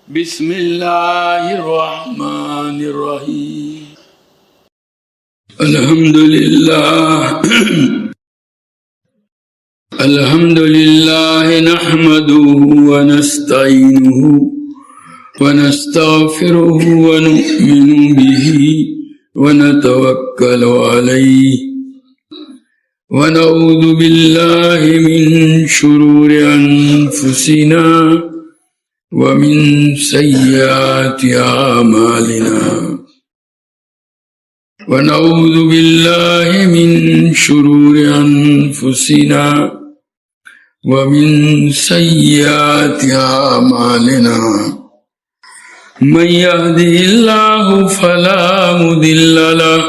بسم اللہ الرحمن الرحیم الحمد للہ نحمده ونستعینه ونستغفره ونؤمن به ونتوکل علیہ ونعوذ باللہ من شرور انفسنا ومن سیئات اعمالنا ونعوذ باللہ من شرور انفسنا ومن سیئات اعمالنا من يهده الله فلا مضل له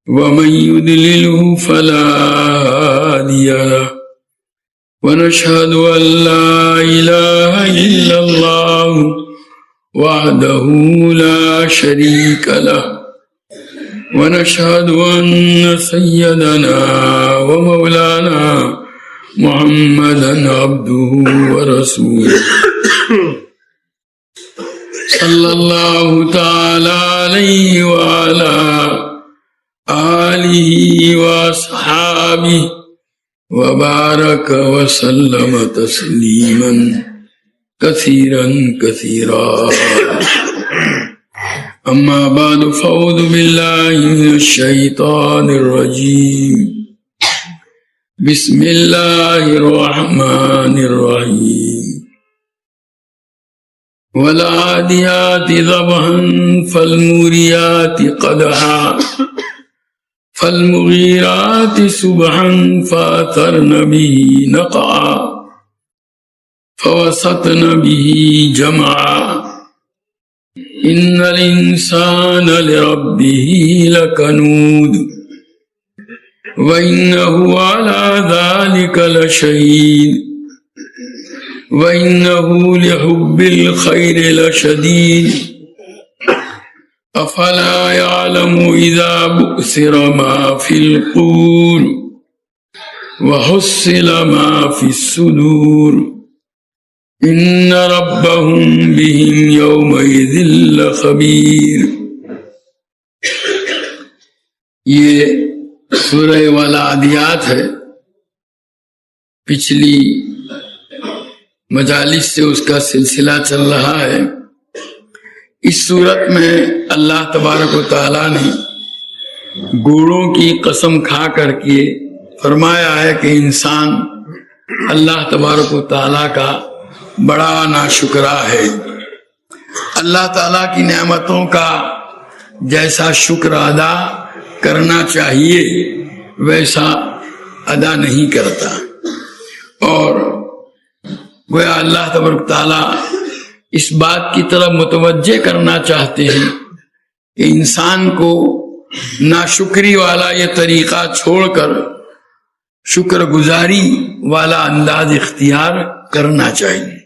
ومن يضلله فلا هادي له ونشهد أن لا إله إلا الله وحده لا شريك له ونشهد أن سيدنا ومولانا محمدا عبده ورسوله صلى الله تعالى عليه وعلى آله وأصحابه وبارك وسلم تسليما كثيرا كثيرا أما بعد فأعوذ بالله من الشيطان الرجيم بسم الله الرحمن الرحيم والعاديات ضبحا فالموريات قدحا فالمغيرات صبحا فأثرن به نقعا فوسطن به جمعا إن الإنسان لربه لكنود وإنه على ذلك لشهيد وإنه لحب الخير لشديد أفلا يعلم إذا بؤثر ما في القبور وحصل ما في الصدور إن ربهم بهم يومئذ لخبير. یہ سورہ والعادیات ہے. پچھلی مجالس سے اس کا سلسلہ چل رہا ہے. اس صورت میں اللہ تبارک و تعالیٰ نے گھوڑوں کی قسم کھا کر کے فرمایا ہے کہ انسان اللہ تبارک و تعالیٰ کا بڑا ناشکرا ہے. اللہ تعالیٰ کی نعمتوں کا جیسا شکر ادا کرنا چاہیے ویسا ادا نہیں کرتا. اور گویا اللہ تبارک و تعالیٰ اس بات کی طرف متوجہ کرنا چاہتے ہیں کہ انسان کو ناشکری والا یہ طریقہ چھوڑ کر شکر گزاری والا انداز اختیار کرنا چاہیے.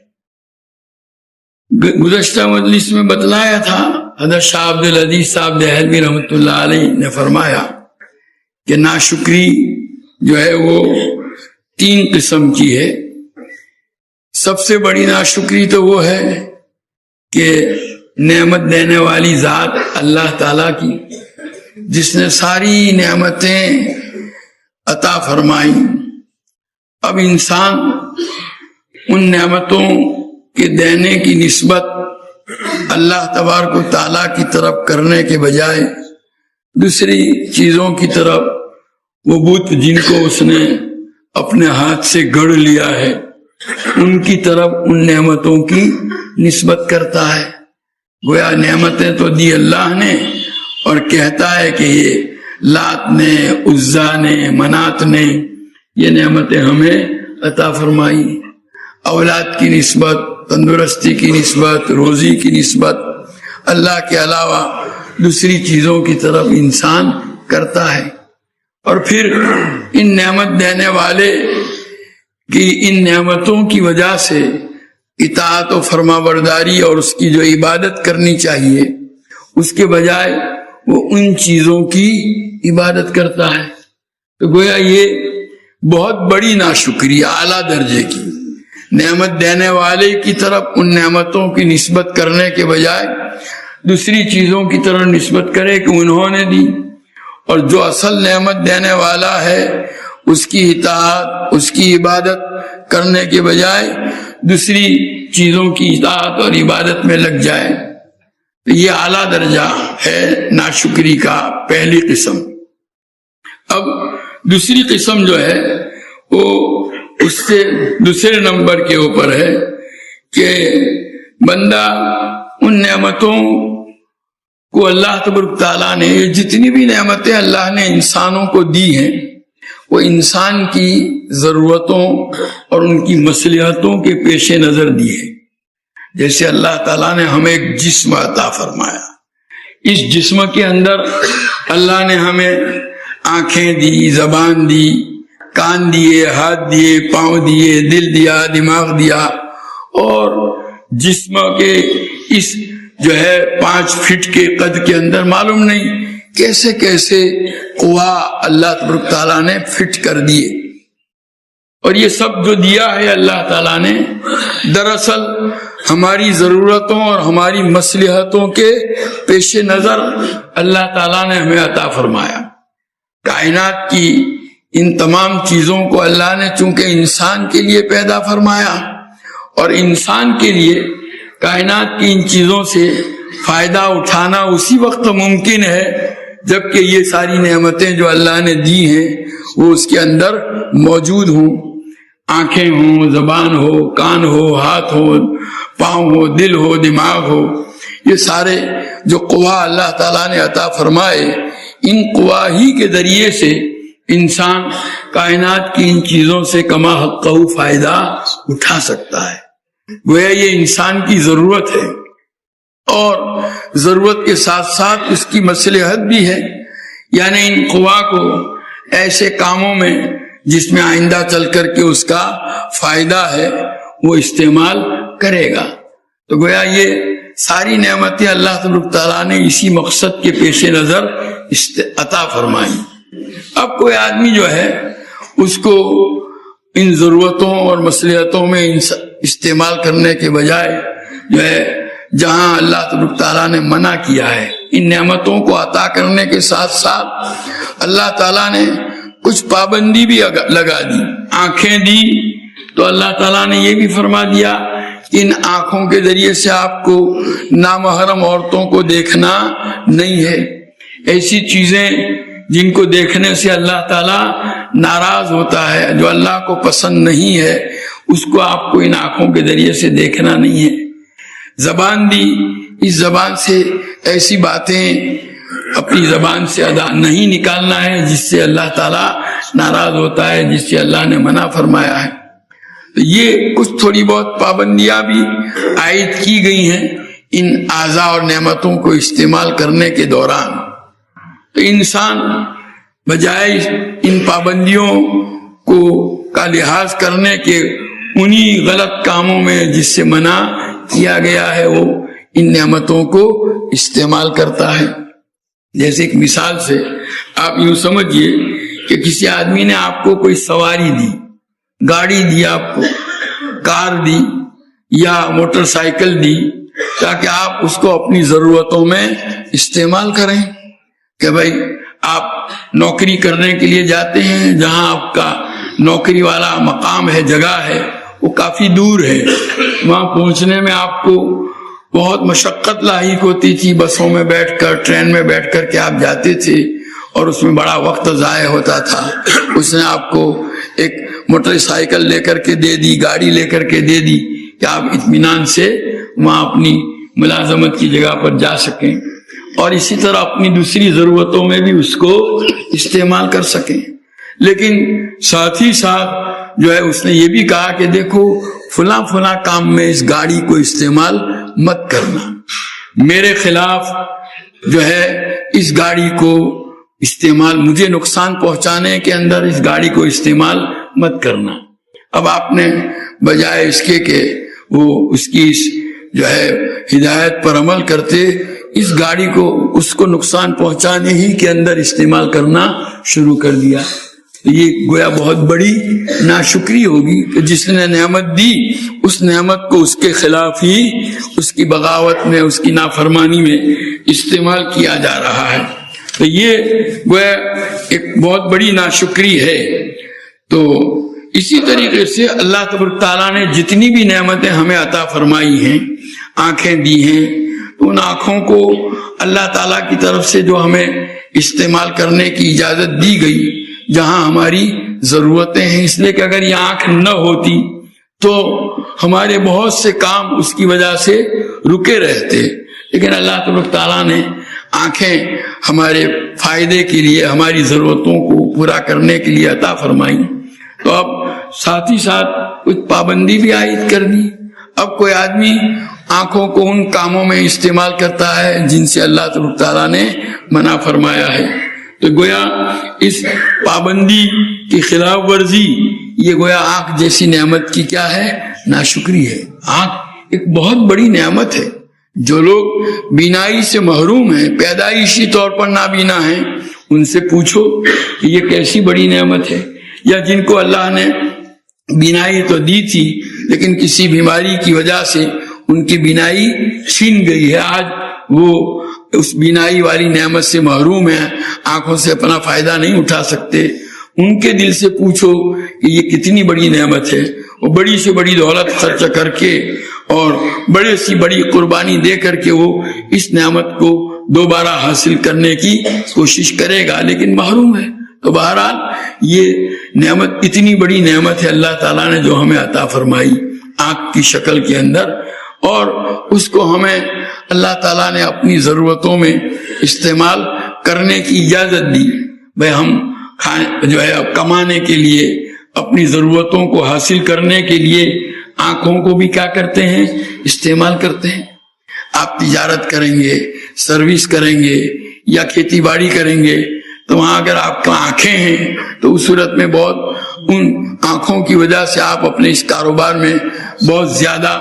گزشتہ مجلس میں بتلایا تھا حضرت شاہ عبدالعزیز صاحب دہلوی رحمۃ اللہ علیہ نے فرمایا کہ ناشکری جو ہے وہ 3 قسم کی ہے. سب سے بڑی ناشکری تو وہ ہے کہ نعمت دینے والی ذات اللہ تعالیٰ کی جس نے ساری نعمتیں عطا فرمائی. اب انسان ان نعمتوں کے دینے کی نسبت اللہ تبارک و تعالیٰ کی طرف کرنے کے بجائے دوسری چیزوں کی طرف وہ بت جن کو اس نے اپنے ہاتھ سے گڑھ لیا ہے ان کی طرف ان نعمتوں کی نسبت کرتا ہے. گویا نعمتیں تو دی اللہ نے اور کہتا ہے کہ یہ لات نے عزا نے منات نے یہ نعمتیں ہمیں عطا فرمائی. اولاد کی نسبت، تندرستی کی نسبت، روزی کی نسبت اللہ کے علاوہ دوسری چیزوں کی طرف انسان کرتا ہے. اور پھر ان نعمت دینے والے کی ان نعمتوں کی وجہ سے اطاعت و فرما برداری اور اس کی جو عبادت کرنی چاہیے اس کے بجائے وہ ان چیزوں کی عبادت کرتا ہے. تو گویا یہ بہت بڑی ناشکری اعلیٰ درجے کی نعمت دینے والے کی طرف ان نعمتوں کی نسبت کرنے کے بجائے دوسری چیزوں کی طرف نسبت کرے کہ انہوں نے دی، اور جو اصل نعمت دینے والا ہے اس کی اطاعت، اس کی عبادت کرنے کے بجائے دوسری چیزوں کی اطاعت اور عبادت میں لگ جائے، تو یہ اعلیٰ درجہ ہے ناشکری کا، پہلی قسم۔ اب دوسری قسم جو ہے وہ اس سے دوسرے نمبر کے اوپر ہے کہ بندہ ان نعمتوں کو اللہ تبارک تعالیٰ نے، جتنی بھی نعمتیں اللہ نے انسانوں کو دی ہیں، وہ انسان کی ضرورتوں اور ان کی مصلحتوں کے پیش نظر دی ہے۔ جیسے اللہ تعالیٰ نے ہمیں ایک جسم عطا فرمایا، اس جسم کے اندر اللہ نے ہمیں آنکھیں دی، زبان دی، کان دیے، ہاتھ دیے، پاؤں دیے، دل دیا، دماغ دیا، اور جسم کے اس جو ہے 5 فٹ کے قد کے اندر معلوم نہیں کیسے کیسے قوا اللہ تبارک تعالیٰ نے فٹ کر دیے، اور یہ سب جو دیا ہے اللہ تعالیٰ نے دراصل ہماری ضرورتوں اور ہماری مصلحتوں کے پیش نظر اللہ تعالیٰ نے ہمیں عطا فرمایا۔ کائنات کی ان تمام چیزوں کو اللہ نے چونکہ انسان کے لیے پیدا فرمایا، اور انسان کے لیے کائنات کی ان چیزوں سے فائدہ اٹھانا اسی وقت ممکن ہے جبکہ یہ ساری نعمتیں جو اللہ نے دی ہیں وہ اس کے اندر موجود ہوں، آنکھیں ہوں، زبان ہو، کان ہو، ہاتھ ہو، پاؤں ہو، دل ہو، دماغ ہو، یہ سارے جو قوا اللہ تعالیٰ نے عطا فرمائے، ان قوا ہی کے ذریعے سے انسان کائنات کی ان چیزوں سے کما حقہ فائدہ اٹھا سکتا ہے۔ گویا یہ انسان کی ضرورت ہے، اور ضرورت کے ساتھ ساتھ اس کی مصلحت بھی ہے، یعنی ان قوا کو ایسے کاموں میں جس میں آئندہ چل کر کے اس کا فائدہ ہے وہ استعمال کرے گا۔ تو گویا یہ ساری نعمتیں اللہ تبارک تعالیٰ نے اسی مقصد کے پیش نظر عطا فرمائی۔ اب کوئی آدمی جو ہے اس کو ان ضرورتوں اور مصلحتوں میں استعمال کرنے کے بجائے جو ہے جہاں اللہ تبارک تعالیٰ نے منع کیا ہے ان نعمتوں کو عطا کرنے کے ساتھ ساتھ اللہ تعالیٰ نے کچھ پابندی بھی لگا دی۔ آنکھیں دی تو اللہ تعالیٰ نے یہ بھی فرما دیا کہ ان آنکھوں کے ذریعے سے آپ کو نامحرم عورتوں کو دیکھنا نہیں ہے، ایسی چیزیں جن کو دیکھنے سے اللہ تعالیٰ ناراض ہوتا ہے، جو اللہ کو پسند نہیں ہے، اس کو آپ کو ان آنکھوں کے ذریعے سے دیکھنا نہیں ہے۔ زبان دی، اس زبان سے ایسی باتیں اپنی زبان سے ادا نہیں نکالنا ہے جس سے اللہ تعالیٰ ناراض ہوتا ہے، جس سے اللہ نے منع فرمایا ہے۔ تو یہ کچھ تھوڑی بہت پابندیاں بھی عائد کی گئی ہیں ان اعضاء اور نعمتوں کو استعمال کرنے کے دوران۔ تو انسان بجائے ان پابندیوں کا لحاظ کرنے کے انہی غلط کاموں میں جس سے منع کیا گیا ہے وہ ان نعمتوں کو استعمال کرتا ہے۔ جیسے ایک مثال سے آپ یوں سمجھیے کہ کسی آدمی نے آپ کو کوئی سواری دی، گاڑی دی، آپ کو کار دی یا موٹر سائیکل دی تاکہ آپ اس کو اپنی ضرورتوں میں استعمال کریں، کہ بھائی آپ نوکری کرنے کے لیے جاتے ہیں، جہاں آپ کا نوکری والا مقام ہے، جگہ ہے، وہ کافی دور ہے، وہاں پہنچنے میں آپ کو بہت مشقت لاحق ہوتی تھی، بسوں میں بیٹھ کر، ٹرین میں بیٹھ کر کے آپ جاتے تھے اور اس میں بڑا وقت ضائع ہوتا تھا۔ اس نے آپ کو ایک موٹر سائیکل لے کر کے دے دی، گاڑی لے کر کے دے دی کہ آپ اطمینان سے وہاں اپنی ملازمت کی جگہ پر جا سکیں، اور اسی طرح اپنی دوسری ضرورتوں میں بھی اس کو استعمال کر سکیں۔ لیکن ساتھ ہی ساتھ جو ہے اس نے یہ بھی کہا کہ دیکھو فلاں فلاں کام میں اس گاڑی کو استعمال مت کرنا، میرے خلاف جو ہے اس گاڑی کو استعمال، مجھے نقصان پہنچانے کے اندر اس گاڑی کو استعمال مت کرنا۔ اب آپ نے بجائے اس کے کہ وہ اس کی جو ہے ہدایت پر عمل کرتے، اس گاڑی کو اس کو نقصان پہنچانے ہی کے اندر استعمال کرنا شروع کر دیا۔ تو یہ گویا بہت بڑی ناشکری ہوگی کہ جس نے نعمت دی اس نعمت کو اس کے خلاف ہی، اس کی بغاوت میں، اس کی نافرمانی میں استعمال کیا جا رہا ہے۔ تو یہ گویا ایک بہت بڑی ناشکری ہے۔ تو اسی طریقے سے اللہ تبارک تعالیٰ نے جتنی بھی نعمتیں ہمیں عطا فرمائی ہیں، آنکھیں دی ہیں، تو ان آنکھوں کو اللہ تعالیٰ کی طرف سے جو ہمیں استعمال کرنے کی اجازت دی گئی جہاں ہماری ضرورتیں ہیں، اس لیے کہ اگر یہ آنکھ نہ ہوتی تو ہمارے بہت سے کام اس کی وجہ سے رکے رہتے، لیکن اللہ تبارک تعالیٰ نے آنکھیں ہمارے فائدے کے لیے، ہماری ضرورتوں کو پورا کرنے کے لیے عطا فرمائی۔ تو اب ساتھ ہی ساتھ کچھ پابندی بھی عائد کر دی۔ اب کوئی آدمی آنکھوں کو ان کاموں میں استعمال کرتا ہے جن سے اللہ تبارک تعالیٰ نے منع فرمایا ہے، تو گویا اس پابندی کی خلاف ورزی، یہ گویا آنکھ جیسی نعمت کی کیا ہے؟ ناشکری ہے۔ آنکھ ایک بہت بڑی نعمت ہے۔ جو لوگ بینائی سے محروم ہیں، پیدائشی طور پر نابینا ہیں، ان سے پوچھو کہ یہ کیسی بڑی نعمت ہے۔ یا جن کو اللہ نے بینائی تو دی تھی لیکن کسی بیماری کی وجہ سے ان کی بینائی چھین گئی ہے، آج وہ اس بینائی والی نعمت سے محروم ہیں، آنکھوں سے اپنا فائدہ نہیں اٹھا سکتے، ان کے دل سے پوچھو کہ یہ کتنی بڑی نعمت ہے۔ وہ بڑی سے بڑی دولت خرچ کر کے اور بڑے سی بڑی قربانی دے کر کے وہ اس نعمت کو دوبارہ حاصل کرنے کی کوشش کرے گا، لیکن محروم ہے۔ تو بہرحال یہ نعمت اتنی بڑی نعمت ہے اللہ تعالیٰ نے جو ہمیں عطا فرمائی آنکھ کی شکل کے اندر، اور اس کو ہمیں اللہ تعالیٰ نے اپنی ضرورتوں میں استعمال کرنے کی اجازت دی۔ بھئی ہم جو ہے کمانے کے لیے، اپنی ضرورتوں کو حاصل کرنے کے لیے آنکھوں کو بھی کیا کرتے ہیں؟ استعمال کرتے ہیں۔ آپ تجارت کریں گے، سروس کریں گے یا کھیتی باڑی کریں گے تو وہاں اگر آپ کا آنکھیں ہیں تو اس صورت میں بہت ان آنکھوں کی وجہ سے آپ اپنے اس کاروبار میں بہت زیادہ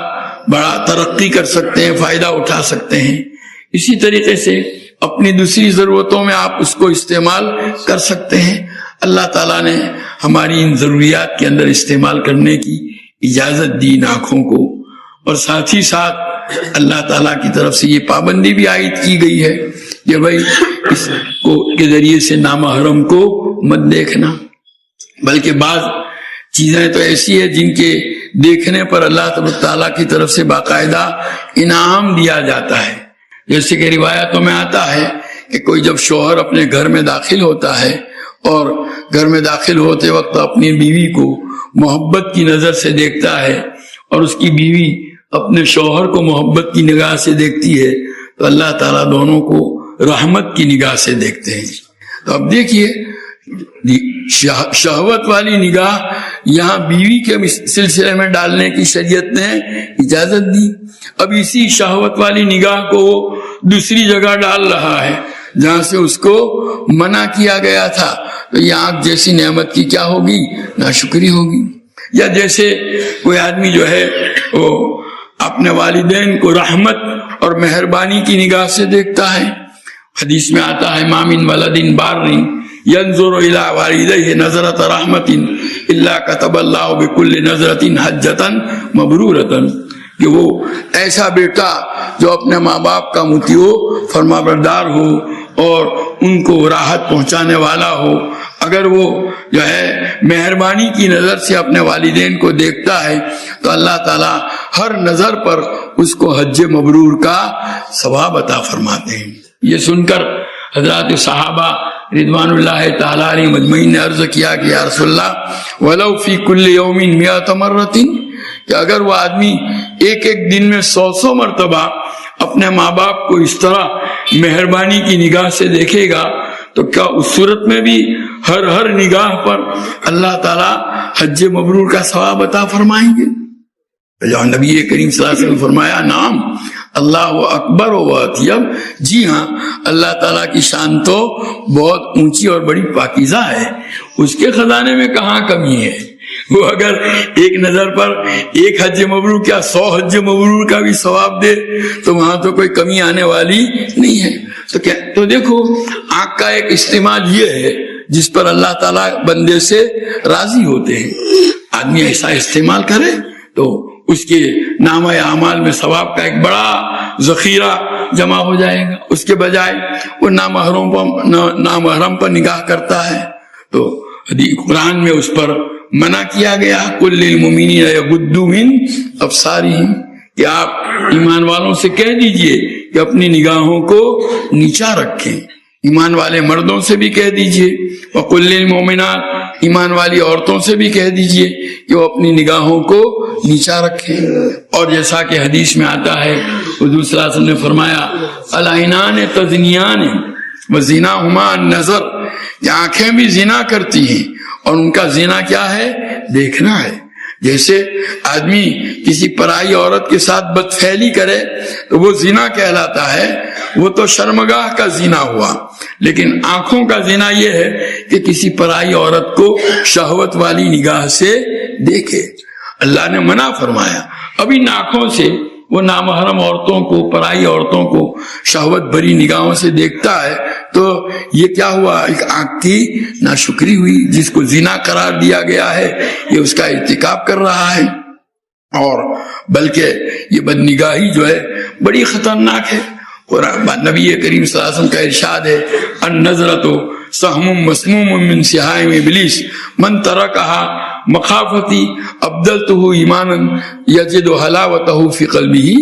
بڑا ترقی کر سکتے ہیں، فائدہ اٹھا سکتے ہیں۔ اسی طریقے سے اپنی دوسری ضرورتوں میں آپ اس کو استعمال کر سکتے ہیں۔ اللہ تعالیٰ نے ہماری ان ضروریات کے اندر استعمال کرنے کی اجازت دی ان آنکھوں کو، اور ساتھ ہی ساتھ اللہ تعالیٰ کی طرف سے یہ پابندی بھی عائد کی گئی ہے کہ بھائی اس کو کے ذریعے سے نامحرم کو مت دیکھنا، بلکہ بعض چیزیں تو ایسی ہیں جن کے دیکھنے پر اللہ تبارک تعالیٰ کی طرف سے باقاعدہ انعام دیا جاتا ہے۔ جیسے کہ روایتوں میں آتا ہے کہ کوئی جب شوہر اپنے گھر میں داخل ہوتا ہے اور گھر میں داخل ہوتے وقت اپنی بیوی کو محبت کی نظر سے دیکھتا ہے اور اس کی بیوی اپنے شوہر کو محبت کی نگاہ سے دیکھتی ہے تو اللہ تعالیٰ دونوں کو رحمت کی نگاہ سے دیکھتے ہیں۔ تو اب دیکھیے شہوت والی نگاہ یہاں بیوی کے سلسلے میں ڈالنے کی شریعت نے اجازت دی، اب اسی شہوت والی نگاہ کو وہ دوسری جگہ ڈال رہا ہے جہاں سے اس کو منع کیا گیا تھا، تو یہ آنکھ جیسی نعمت کی کیا ہوگی؟ ناشکری ہوگی۔ یا جیسے کوئی آدمی جو ہے وہ اپنے والدین کو رحمت اور مہربانی کی نگاہ سے دیکھتا ہے، حدیث میں آتا ہے ما من ولد بار ينظر الى والديه نظرة رحمة الا كتب الله بكل نظرة حجة مبرورة، کہ وہ ایسا بیٹا جو اپنے ماں باپ کا مطیع ہو، فرما بردار ہو اور ان کو راحت پہنچانے والا ہو، اگر وہ جو ہے مہربانی کی نظر سے اپنے والدین کو دیکھتا ہے تو اللہ تعالیٰ ہر نظر پر اس کو حج مبرور کا ثواب عطا فرماتے ہیں۔ یہ سن کر حضرات صحابہ رضوان اللہ تعالیٰ علیہ مجمعین نے عرض کیا کہ یا رسول اللہ وَلَوْ فِي كُلِّ يَوْمٍ مِئَةَ مَرَّةٍ، کہ اگر وہ آدمی ایک ایک دن میں 100 مرتبہ اپنے ماں باپ کو اس طرح مہربانی کی نگاہ سے دیکھے گا تو کیا اس صورت میں بھی ہر نگاہ پر اللہ تعالیٰ حج مبرور کا ثواب عطا فرمائیں گے؟ جہاں نبی کریم صلی اللہ علیہ وسلم فرمایا نعم اللہ اکبر و اطیب، جی ہاں اللہ تعالیٰ کی شان تو بہت اونچی اور بڑی پاکیزہ ہے، اس کے خزانے میں کہاں کمی ہے؟ وہ اگر ایک نظر پر ایک حج مبرور کیا 100 حج مبرور کا بھی ثواب دے تو وہاں تو کوئی کمی آنے والی نہیں ہے۔ تو دیکھو آنکھ کا ایک استعمال یہ ہے جس پر اللہ تعالیٰ بندے سے راضی ہوتے ہیں. آدمی ایسا استعمال کرے تو اس کے نامہ اعمال میں ثواب کا ایک بڑا ذخیرہ جمع ہو جائے گا. اس کے بجائے وہ نامحرم پر نگاہ کرتا ہے تو قرآن میں اس پر منع کیا گیا. قل للمؤمنین یغضوا من ابصارہم، کہ آپ ایمان والوں سے کہہ دیجئے کہ اپنی نگاہوں کو نیچا رکھیں. ایمان والے مردوں سے بھی کہہ دیجئے، وقل للمؤمنات، ایمان والی عورتوں سے بھی کہہ دیجئے کہ وہ اپنی نگاہوں کو نیچا رکھیں. اور جیسا کہ حدیث میں آتا ہے حضور صلی اللہ علیہ وسلم نے فرمایا العینان تزنیان وزناہما النظر، کہ آنکھیں بھی زنا کرتی ہیں اور ان کا زنا کیا ہے؟ دیکھنا ہے. جیسے آدمی کسی پرائی عورت کے ساتھ بدفعلی کرے تو وہ زنا کہلاتا ہے، وہ تو شرمگاہ کا زنا ہوا. لیکن آنکھوں کا زنا یہ ہے کہ کسی پرائی عورت کو شہوت والی نگاہ سے دیکھے. اللہ نے منع فرمایا. اب ان آنکھوں سے وہ نامحرم عورتوں کو، پرائی عورتوں کو شہوت بھری نگاہوں سے دیکھتا ہے تو یہ کیا ہوا؟ ایک آنکھ کی ناشکری ہوئی. جس کو زنا قرار دیا گیا ہے یہ اس کا ارتکاب کر رہا ہے. اور بلکہ یہ بدنگاہی جو ہے بڑی خطرناک ہے. نبی کریم صلی اللہ علیہ وسلم کا ارشاد ہے النظرۃ سہم مسموم من سہام ابلیس من ترکہا مخافتی ابدلتہ ایمانا یجد حلاوتہ فی قلبہ.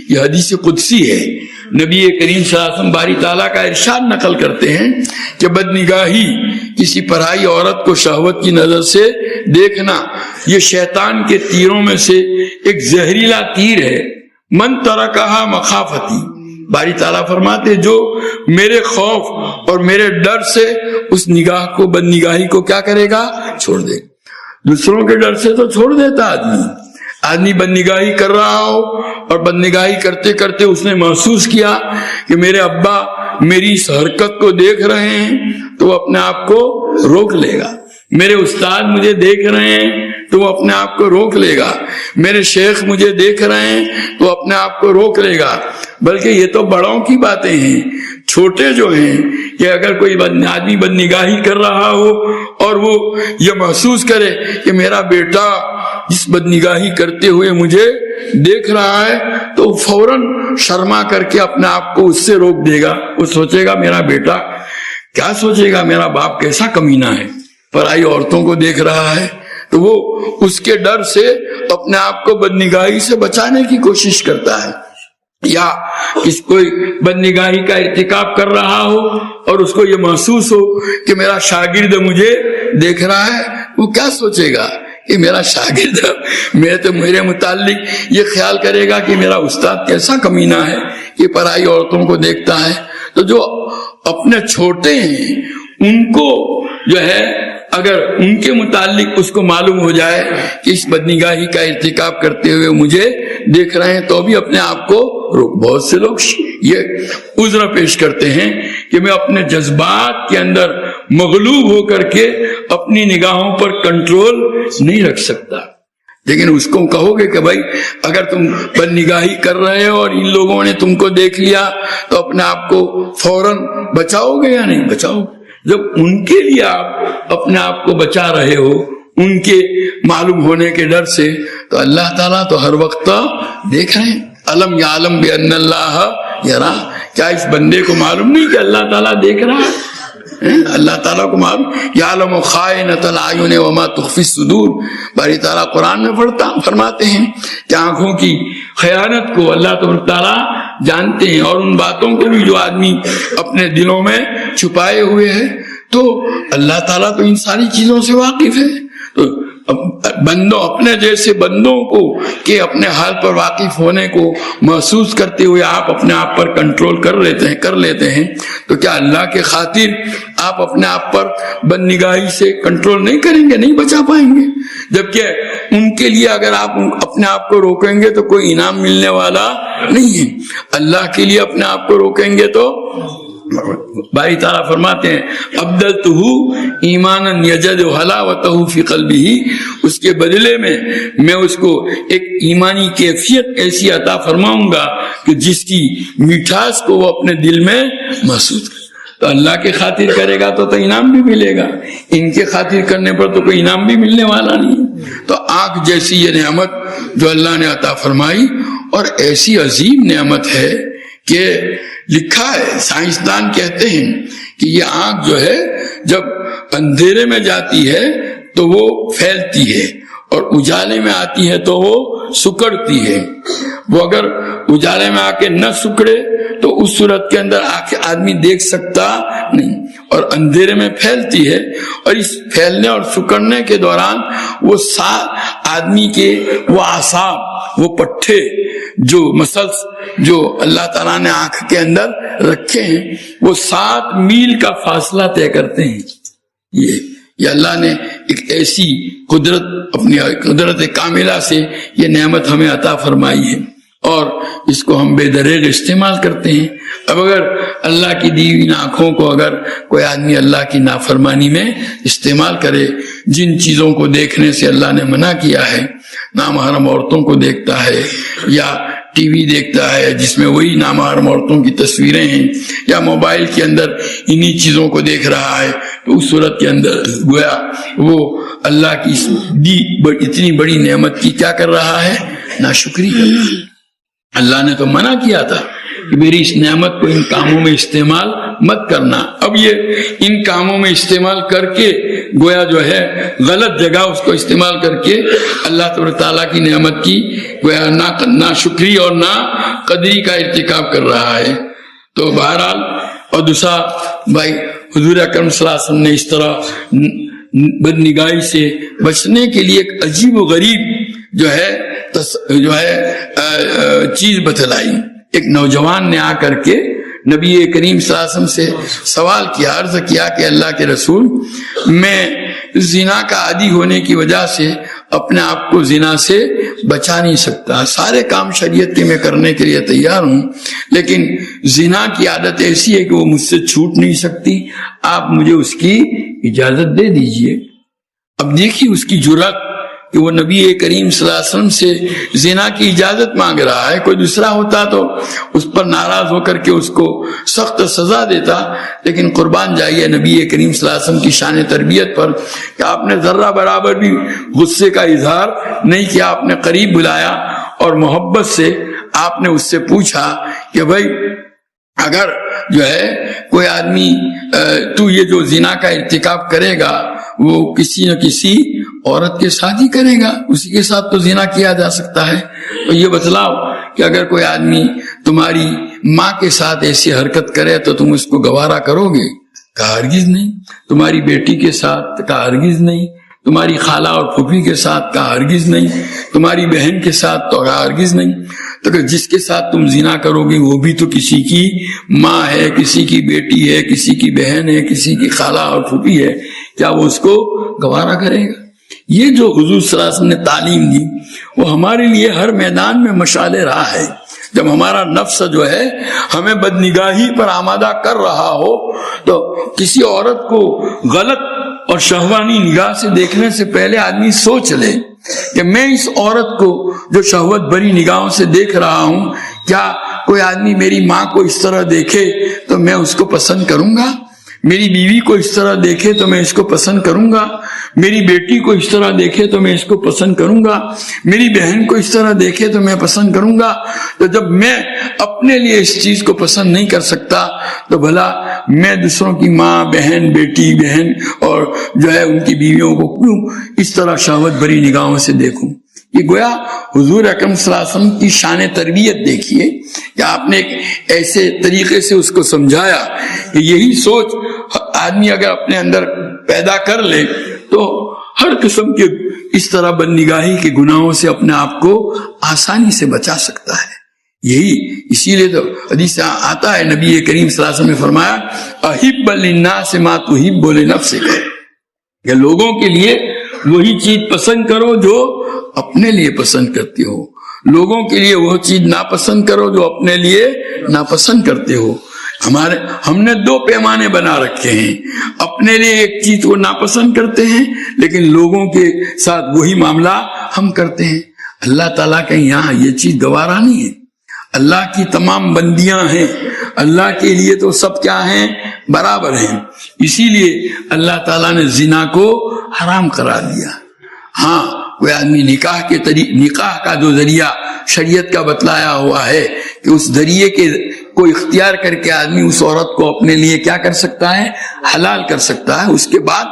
یہ حدیث قدسی ہے. نبی کریم صلی اللہ علیہ وسلم باری تعالیٰ کا ارشاد نقل کرتے ہیں کہ بدنگاہی، کسی پرائی عورت کو شہوت کی نظر سے دیکھنا، یہ شیطان کے تیروں میں سے ایک زہریلا تیر ہے. من ترکہا مخافتی، باری تعالیٰ فرماتے جو میرے خوف اور میرے ڈر سے اس نگاہ کو، بدنگاہی کو کیا کرے گا؟ چھوڑ دے. دوسروں کے ڈر سے تو چھوڑ دیتا آدمی بدنگاہی کر رہا ہو اور بدنگاہی کرتے کرتے اس نے محسوس کیا کہ میرے ابا میری اس حرکت کو دیکھ رہے ہیں تو وہ اپنے آپ کو روک لے گا. میرے استاد مجھے دیکھ رہے ہیں تو وہ اپنے آپ کو روک لے گا. میرے شیخ مجھے دیکھ رہے ہیں تو اپنے آپ کو روک لے گا. بلکہ یہ تو بڑوں کی باتیں ہیں. چھوٹے جو ہیں کہ اگر کوئی آدمی بدنگاہی کر رہا ہو اور وہ یہ محسوس کرے کہ میرا بیٹا اس بدنگاہی کرتے ہوئے مجھے دیکھ رہا ہے تو فوراً شرما کر کے اپنے آپ کو اس سے روک دے گا. وہ سوچے گا میرا بیٹا کیا سوچے گا، میرا باپ کیسا کمینہ ہے، پرائی عورتوں کو دیکھ رہا ہے. تو وہ اس کے ڈر سے اپنے آپ کو بدنگاہی سے بچانے کی کوشش کرتا ہے. یا کوئی بدنگاہی کا ارتکاب کر رہا ہو اور اس کو یہ محسوس ہو کہ میرا شاگرد مجھے دیکھ رہا ہے، وہ کیا سوچے گا کہ میرا شاگرد میرے متعلق یہ خیال کرے گا کہ میرا استاد کیسا کمینہ ہے کہ پرائی عورتوں کو دیکھتا ہے. تو جو اپنے چھوٹے ہیں ان کو جو ہے اگر ان کے متعلق اس کو معلوم ہو جائے کہ اس بدنگاہی کا ارتکاب کرتے ہوئے مجھے دیکھ رہے ہیں تو بھی اپنے آپ کو روک. بہت سے لوگ یہ عذر پیش کرتے ہیں کہ میں اپنے جذبات کے اندر مغلوب ہو کر کے اپنی نگاہوں پر کنٹرول نہیں رکھ سکتا. لیکن اس کو کہو گے کہ بھائی اگر تم بدنگاہی کر رہے ہو اور ان لوگوں نے تم کو دیکھ لیا تو اپنے آپ کو فوراً بچاؤ گے یا نہیں بچاؤ گے؟ جب ان کے لیے آپ اپنے آپ کو بچا رہے ہو ان کے معلوم ہونے کے ڈر سے، تو اللہ تعالیٰ تو ہر وقت دیکھ رہے ہیں. علم یعلم بان اللہ یرا، کیا اس بندے کو معلوم نہیں کہ اللہ تعالیٰ دیکھ رہا ہے؟ اللہ تعالیٰ کو معلوم. یعلم خائنۃ الاعین وما تخفی الصدور، باری تعالیٰ قرآن میں فرماتے ہیں کہ آنکھوں کی خیانت کو اللہ تبارک تعالیٰ جانتے ہیں اور ان باتوں کو بھی جو آدمی اپنے دلوں میں چھپائے ہوئے ہیں. تو اللہ تعالیٰ تو ان ساری چیزوں سے واقف ہے. تو بندوں، اپنے جیسے بندوں کو کہ اپنے حال پر واقف ہونے کو محسوس کرتے ہوئے آپ اپنے آپ پر کنٹرول کر لیتے ہیں تو کیا اللہ کے خاطر آپ اپنے آپ پر بدنگاہی سے کنٹرول نہیں کریں گے، نہیں بچا پائیں گے؟ جبکہ ان کے لیے اگر آپ اپنے آپ کو روکیں گے تو کوئی انعام ملنے والا نہیں ہے. اللہ کے لیے اپنے آپ کو روکیں گے تو باری تعالیٰ فرماتے ہیں ابدلتہ ایمانا یجد حلاوتہ فی قلبہ، اس کے بدلے میں میں اس کو ایک ایمانی کیفیت ایسی عطا فرماؤں گا کہ جس کی میٹھاس کو وہ اپنے دل میں محسوس کرے. تو اللہ کے خاطر کرے گا تو انعام بھی ملے گا، ان کے خاطر کرنے پر تو کوئی انعام بھی ملنے والا نہیں۔ تو آنکھ جیسی یہ نعمت جو اللہ نے عطا فرمائی، اور ایسی عظیم نعمت ہے کہ لکھا ہے، سائنسدان کہتے ہیں کہ یہ آنکھ جو ہے جب اندھیرے میں جاتی ہے تو وہ پھیلتی ہے، اور اجالے میں آتی ہے تو وہ سکڑتی ہے۔ وہ اگر اجالے میں آ کے نہ سکڑے تو اس صورت کے اندر آدمی دیکھ سکتا نہیں، اور اندھیرے میں پھیلتی ہے، اور اس پھیلنے اور سکڑنے کے دوران وہ آدمی کے وہ اعصاب، وہ پٹھے جو مسلس جو اللہ تعالیٰ نے آنکھ کے اندر رکھے ہیں، وہ 7 میل کا فاصلہ طے کرتے ہیں۔ یہ اللہ نے ایک ایسی قدرت، اپنی قدرت کاملہ سے یہ نعمت ہمیں عطا فرمائی ہے، اور اس کو ہم بے دریغ استعمال کرتے ہیں۔ اب اگر اللہ کی دی ہوئی آنکھوں کو اگر کوئی آدمی اللہ کی نافرمانی میں استعمال کرے، جن چیزوں کو دیکھنے سے اللہ نے منع کیا ہے، نامحرم عورتوں کو دیکھتا ہے، یا ٹی وی دیکھتا ہے جس میں وہی نامحرم عورتوں کی تصویریں ہیں، یا موبائل کے اندر انہی چیزوں کو دیکھ رہا ہے، تو اس صورت کے اندر گویا وہ اللہ کی دی اتنی بڑی نعمت کی کیا کر رہا ہے؟ ناشکری کر رہا ہے۔ اللہ نے تو منع کیا تھا کہ میری اس نعمت کو ان کاموں میں استعمال مت کرنا، اب یہ ان کاموں میں استعمال کر کے گویا جو ہے غلط جگہ اس کو استعمال کر کے اللہ تبارک تعالیٰ کی نعمت کی گویا نہ شکری اور نہ قدری کا ارتکاب کر رہا ہے۔ تو بہرحال، اور دوسرا بھائی حضور اکرم صلی اللہ علیہ وسلم نے اس طرح بد نگاہی سے بچنے کے لیے ایک عجیب و غریب جو ہے چیز بتلائی۔ ایک نوجوان نے آ کر کے نبی کریم صلی اللہ علیہ وسلم سے سوال کیا، عرض کیا کہ اللہ کے رسول، میں زنا کا عادی ہونے کی وجہ سے اپنے آپ کو زنا سے بچا نہیں سکتا، سارے کام شریعت کے میں کرنے کے لیے تیار ہوں، لیکن زنا کی عادت ایسی ہے کہ وہ مجھ سے چھوٹ نہیں سکتی، آپ مجھے اس کی اجازت دے دیجئے۔ اب دیکھیے اس کی جرأت کہ وہ نبی کریم صلی اللہ علیہ وسلم سے زنا کی اجازت مانگ رہا ہے۔ کوئی دوسرا ہوتا تو اس پر ناراض ہو کر کے اس کو سخت سزا دیتا، لیکن قربان جائیے نبی کریم صلی اللہ علیہ وسلم کی شان تربیت پر کہ آپ نے ذرہ برابر بھی غصے کا اظہار نہیں کیا، آپ نے قریب بلایا اور محبت سے آپ نے اس سے پوچھا کہ بھائی اگر جو ہے کوئی آدمی تو یہ جو زنا کا ارتکاب کرے گا وہ کسی نہ کسی عورت کے ساتھ ہی کرے گا، اسی کے ساتھ تو زنا کیا جا سکتا ہے، تو یہ بتلاؤ کہ اگر کوئی آدمی تمہاری ماں کے ساتھ ایسی حرکت کرے تو تم اس کو گوارا کرو گے؟ کہا ہرگز نہیں۔ تمہاری بیٹی کے ساتھ؟ کہا ہرگز نہیں۔ تمہاری خالہ اور پھوپھی کے ساتھ؟ کہا ہرگز نہیں۔ تمہاری بہن کے ساتھ؟ تو کہا ہرگز نہیں۔ تو کہ جس کے ساتھ تم زنا کرو گے وہ بھی تو کسی کی ماں ہے، کسی کی بیٹی ہے، کسی کی بہن ہے، کسی کی خالہ اور پھوپھی ہے، کیا وہ اس کو گوارا کرے گا؟ یہ جو حضور صلی اللہ علیہ وسلم نے تعلیم دی وہ ہمارے لیے ہر میدان میں مشعل راہ ہے۔ جب ہمارا نفس جو ہے ہمیں بدنگاہی پر آمادہ کر رہا ہو تو کسی عورت کو غلط اور شہوانی نگاہ سے دیکھنے سے پہلے آدمی سوچ لے کہ میں اس عورت کو جو شہوت بری نگاہوں سے دیکھ رہا ہوں، کیا کوئی آدمی میری ماں کو اس طرح دیکھے تو میں اس کو پسند کروں گا؟ میری بیوی کو اس طرح دیکھے تو میں اس کو پسند کروں گا؟ میری بیٹی کو اس طرح دیکھے تو میں اس کو پسند کروں گا؟ میری بہن کو اس طرح دیکھے تو میں پسند کروں گا؟ تو جب میں اپنے لیے اس چیز کو پسند نہیں کر سکتا تو بھلا میں دوسروں کی ماں، بہن، بیٹی، بہن اور جو ہے ان کی بیویوں کو کیوں اس طرح شہوت بری نگاہوں سے دیکھوں؟ یہ گویا حضور اکرم صلی اللہ علیہ وسلم کی شان تربیت دیکھیے کہ آپ نے ایک ایسے طریقے سے اس کو سمجھایا کہ یہی سوچ آدمی اگر اپنے اندر پیدا کر لے تو ہر قسم کے اس طرح بدنگاہی کے گناہوں سے اپنے آپ کو آسانی سے بچا سکتا ہے۔ اسی لیے تو حدیث آتا ہے، نبی کریم صلی اللہ علیہ وسلم نے فرمایا احب للناس ما تحب لنفسک، کہ لوگوں کے لیے وہی چیز پسند کرو جو اپنے لیے پسند کرتے ہو، لوگوں کے لیے وہ چیز ناپسند کرو جو اپنے لیے ناپسند کرتے ہو۔ ہم نے 2 پیمانے بنا رکھے ہیں، اپنے لیے ایک چیز کو ناپسند کرتے ہیں لیکن لوگوں کے ساتھ وہی معاملہ ہم کرتے ہیں۔ اللہ تعالیٰ کے یہاں یہ چیز گوارا نہیں ہے۔ اللہ کی تمام بندیاں ہیں، اللہ کے لیے تو سب کیا ہیں؟ برابر ہیں. اسی لیے اللہ تعالیٰ نے زنا کو حرام قرار دیا. ہاں کوئی آدمی نکاح کا جو ذریعہ شریعت کا بتلایا ہوا ہے کہ اس ذریعے کے کو اختیار کر کے آدمی اس عورت کو اپنے لیے کیا کر سکتا ہے؟ حلال کر سکتا ہے. اس کے بعد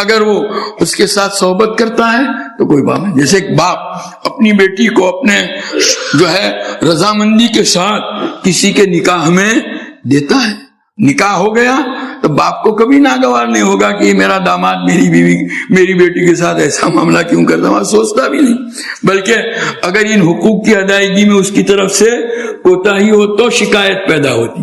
اگر وہ اس کے ساتھ صحبت کرتا ہے تو کوئی بات نہیں. جیسے ایک باپ اپنی بیٹی کو اپنے جو ہے رضامندی کے ساتھ کسی کے نکاح میں دیتا ہے, نکاح ہو گیا تو باپ کو کبھی ناگوار نہیں ہوگا کہ میرا داماد میری بیوی میری بیٹی کے ساتھ ایسا معاملہ کیوں کرتا ہے, سوچتا بھی نہیں. بلکہ اگر ان حقوق کی ادائیگی میں اس کی طرف سے کوتاہی ہو تو شکایت پیدا ہوتی.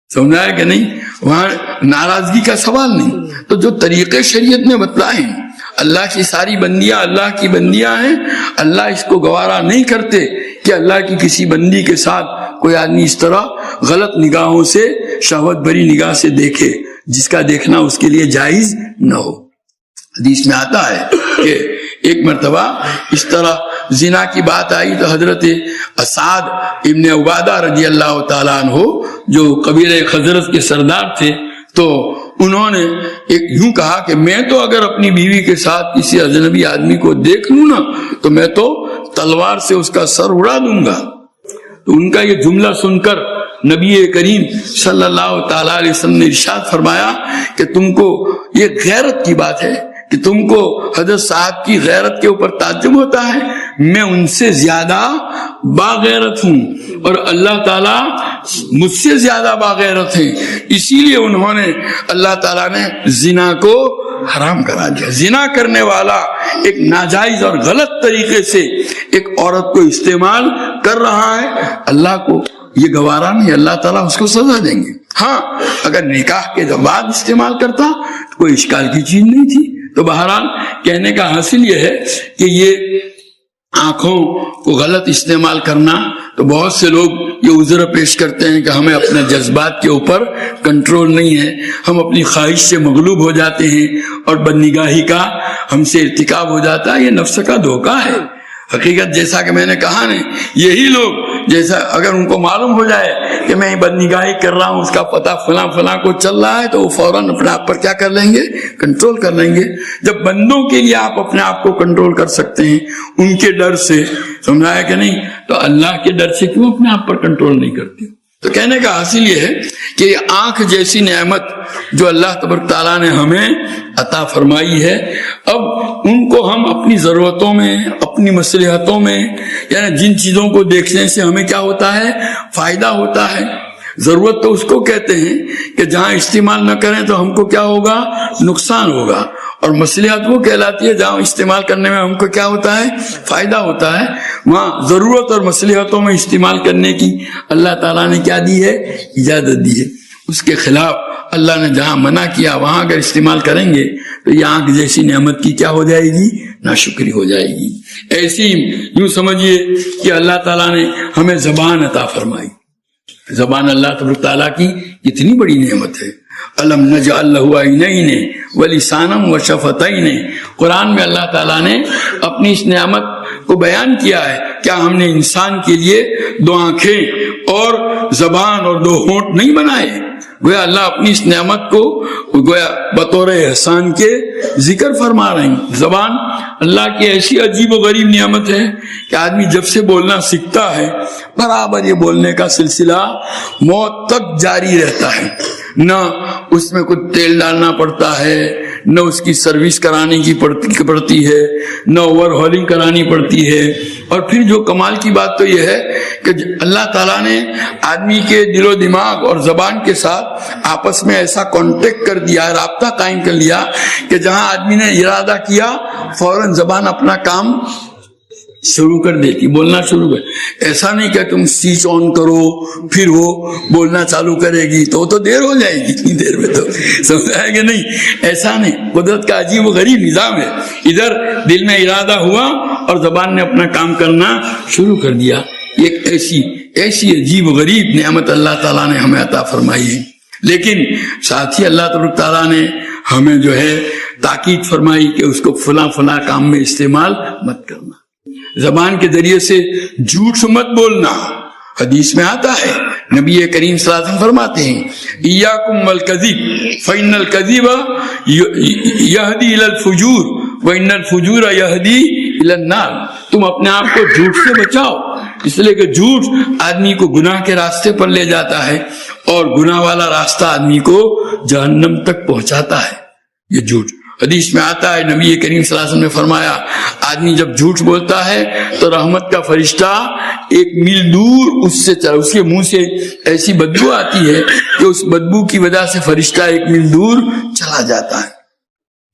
سمجھا ہے کہ نہیں؟ وہاں ناراضگی کا سوال نہیں. تو جو طریقے شریعت نے بتلائے ہیں, اللہ کی ساری بندیاں اللہ کی بندیاں ہیں. اللہ اس کو گوارا نہیں کرتے کہ اللہ کی کسی بندی کے ساتھ کوئی آدمی اس طرح غلط نگاہوں سے, شہوت بری نگاہ سے دیکھے جس کا دیکھنا اس کے لیے جائز نہ ہو. حدیث میں آتا ہے کہ ایک مرتبہ اس طرح زنا کی بات آئی تو حضرت اسعد ابن عبادہ رضی اللہ تعالیٰ عنہ جو قبیلہ خزرج کے سردار تھے, تو انہوں نے ایک یوں کہا کہ میں تو اگر اپنی بیوی کے ساتھ کسی اجنبی آدمی کو دیکھ لوں نا تو میں تو تلوار سے اس کا سر اڑا دوں گا. تو ان کا یہ جملہ سن کر نبی کریم صلی اللہ تعالی علیہ وسلم نے ارشاد فرمایا کہ تم کو یہ غیرت کی بات ہے کہ تم کو حضرت صاحب کی غیرت کے اوپر تعجب ہوتا ہے. میں ان سے زیادہ باغیرت ہوں اور اللہ تعالیٰ مجھ سے زیادہ باغیرت ہیں. اسی لیے انہوں نے اللہ تعالیٰ نے زنا کو حرام کرا دیا. زنا کرنے والا ایک ناجائز اور غلط طریقے سے ایک عورت کو استعمال کر رہا ہے, اللہ کو یہ گوارا نہیں, اللہ تعالیٰ اس کو سزا دیں گے. ہاں اگر نکاح کے بعد استعمال کرتا تو کوئی اشکال کی چیز نہیں تھی. تو بہرحال کہنے کا حاصل یہ ہے کہ یہ آنکھوں کو غلط استعمال کرنا, تو بہت سے لوگ یہ عذر پیش کرتے ہیں کہ ہمیں اپنے جذبات کے اوپر کنٹرول نہیں ہے, ہم اپنی خواہش سے مغلوب ہو جاتے ہیں اور بدنگاہی کا ہم سے ارتکاب ہو جاتا ہے. یہ نفس کا دھوکہ ہے. حقیقت جیسا کہ میں نے کہا نا, یہی لوگ جیسا اگر ان کو معلوم ہو جائے کہ میں بدنگاہی کر رہا ہوں, اس کا پتہ فلاں کو چل رہا ہے, تو وہ فوراً اپنے آپ پر کیا کر لیں گے؟ کنٹرول کر لیں گے. جب بندوں کے لیے آپ اپنے آپ کو کنٹرول کر سکتے ہیں ان کے ڈر سے, سمجھایا کہ نہیں, تو اللہ کے ڈر سے کیوں اپنے آپ پر کنٹرول نہیں کرتے؟ تو کہنے کا حاصل یہ ہے کہ یہ آنکھ جیسی نعمت جو اللہ تبارک تعالیٰ نے ہمیں عطا فرمائی ہے, اب ان کو ہم اپنی ضرورتوں میں, اپنی مصلحتوں میں, یعنی جن چیزوں کو دیکھنے سے ہمیں کیا ہوتا ہے؟ فائدہ ہوتا ہے. ضرورت تو اس کو کہتے ہیں کہ جہاں استعمال نہ کریں تو ہم کو کیا ہوگا؟ نقصان ہوگا. اور مصلحت وہ کہلاتی ہے جہاں استعمال کرنے میں ہم کو کیا ہوتا ہے؟ فائدہ ہوتا ہے. وہاں ضرورت اور مصلحتوں میں استعمال کرنے کی اللہ تعالیٰ نے کیا دی ہے؟ اجازت دی ہے. اس کے خلاف اللہ نے جہاں منع کیا وہاں اگر استعمال کریں گے تو یہ آنکھ جیسی نعمت کی کیا ہو جائے گی؟ ناشکری ہو جائے گی. ایسی یوں سمجھیے کہ اللہ تعالیٰ نے ہمیں زبان عطا فرمائی. زبان اللہ تبارک تعالیٰ کی کتنی بڑی نعمت ہے. الم نجعل له عینین ولسانا وشفتین. قرآن میں اللہ تعالیٰ نے اپنی اس نعمت کو بیان کیا ہے. کیا ہم نے انسان کے لیے دو آنکھیں اور زبان اور دو ہونٹ نہیں بنائے؟ گویا اللہ اپنی اس نعمت کو گویا بطور احسان کے ذکر فرما رہے ہیں. زبان اللہ کی ایسی عجیب و غریب نعمت ہے کہ آدمی جب سے بولنا سیکھتا ہے برابر یہ بولنے کا سلسلہ موت تک جاری رہتا ہے. نہ اس میں کچھ تیل ڈالنا پڑتا ہے, نہ اس کی سروس کرانے کی پڑتی ہے, نہ اوور ہالنگ کرانی پڑتی ہے. اور پھر جو کمال کی بات تو یہ ہے کہ اللہ تعالیٰ نے آدمی کے دل و دماغ اور زبان کے ساتھ آپس میں ایسا کانٹیکٹ کر دیا, رابطہ قائم کر لیا کہ جہاں آدمی نے ارادہ کیا فوراً زبان اپنا کام شروع کر دیتی, بولنا شروع کر. ایسا نہیں کہ تم سوئچ آن کرو پھر وہ بولنا چالو کرے گی تو دیر ہو جائے گی, اتنی دیر میں تو سمجھا ہے کہ نہیں. ایسا نہیں, قدرت کا عجیب و غریب نظام ہے. ادھر دل میں ارادہ ہوا اور زبان نے اپنا کام کرنا شروع کر دیا. ایک ایسی عجیب و غریب نعمت اللہ تعالیٰ نے ہمیں عطا فرمائی ہے. لیکن ساتھ ہی اللہ تبارک تعالیٰ نے ہمیں جو ہے تاکید فرمائی کہ اس کو فلاں کام میں استعمال مت کرنا. زبان کے ذریعے سے جھوٹ مت بولنا. حدیث میں آتا ہے نبی کریم صلی اللہ علیہ وسلم فرماتے ہیں ایاکم والکذب فإن الکذب یہدی الی الفجور وإن الفجور یہدی الی النار. تم اپنے آپ کو جھوٹ سے بچاؤ، اس لیے کہ جھوٹ آدمی کو گناہ کے راستے پر لے جاتا ہے اور گناہ والا راستہ آدمی کو جہنم تک پہنچاتا ہے. یہ جھوٹ حدیث میں آتا ہے، نبی کریم صلی اللہ علیہ وسلم نے فرمایا آدمی جب جھوٹ بولتا ہے تو رحمت کا فرشتہ ایک میل دور اس سے چلا، اس کے منہ سے ایسی بدبو آتی ہے کہ اس بدبو کی وجہ سے فرشتہ ایک میل دور چلا جاتا ہے.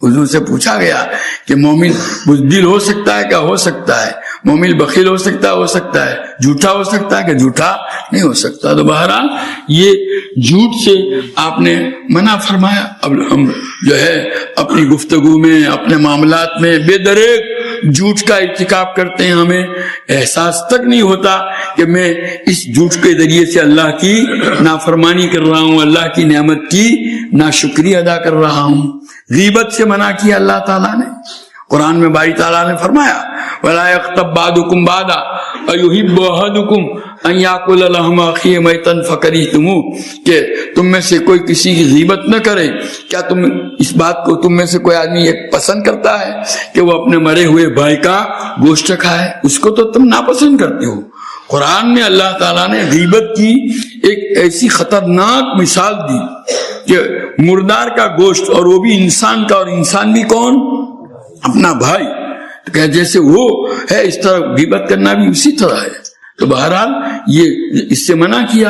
حضور سے پوچھا گیا کہ مومن بزدل ہو سکتا ہے کیا؟ ہو سکتا ہے. مومن بخیل ہو سکتا ہے، جھوٹا ہو سکتا ہے کہ جھوٹا نہیں ہو سکتا. تو بہرحال یہ جھوٹ سے آپ نے منع فرمایا. اب ہم جو ہے اپنی گفتگو میں، اپنے معاملات میں بے دریغ جھوٹ کا ارتکاب کرتے ہیں. ہمیں احساس تک نہیں ہوتا کہ میں اس جھوٹ کے ذریعے سے اللہ کی نافرمانی کر رہا ہوں، اللہ کی نعمت کی ناشکری ادا کر رہا ہوں. غیبت سے منع کیا اللہ تعالیٰ نے. قرآن میں باری تعالیٰ نے فرمایا وَلَا يَغْتَبْ بَعْضُكُمْ بَعْضًا أَيُحِبُّ أَحَدُكُمْ أَن يَأْكُلَ لَحْمَ أَخِيهِ مَيْتًا فَكَرِهْتُمُوهُ، کہ تم میں سے کوئی کسی کی غیبت نہ کرے. کیا تم اس بات کو، تم میں سے کوئی آدمی ایک پسند کرتا ہے کہ وہ اپنے مرے ہوئے بھائی کا گوشت کھائے؟ اس کو تو تم ناپسند کرتے ہو. قرآن میں اللہ تعالیٰ نے غیبت کی ایک ایسی خطرناک مثال دی کہ مردار کا گوشت، اور وہ بھی انسان کا، اور انسان بھی کون؟ اپنا بھائی. کہ جیسے وہ ہے اس طرح غیبت کرنا بھی اسی طرح ہے. تو بہرحال یہ اس سے منع کیا،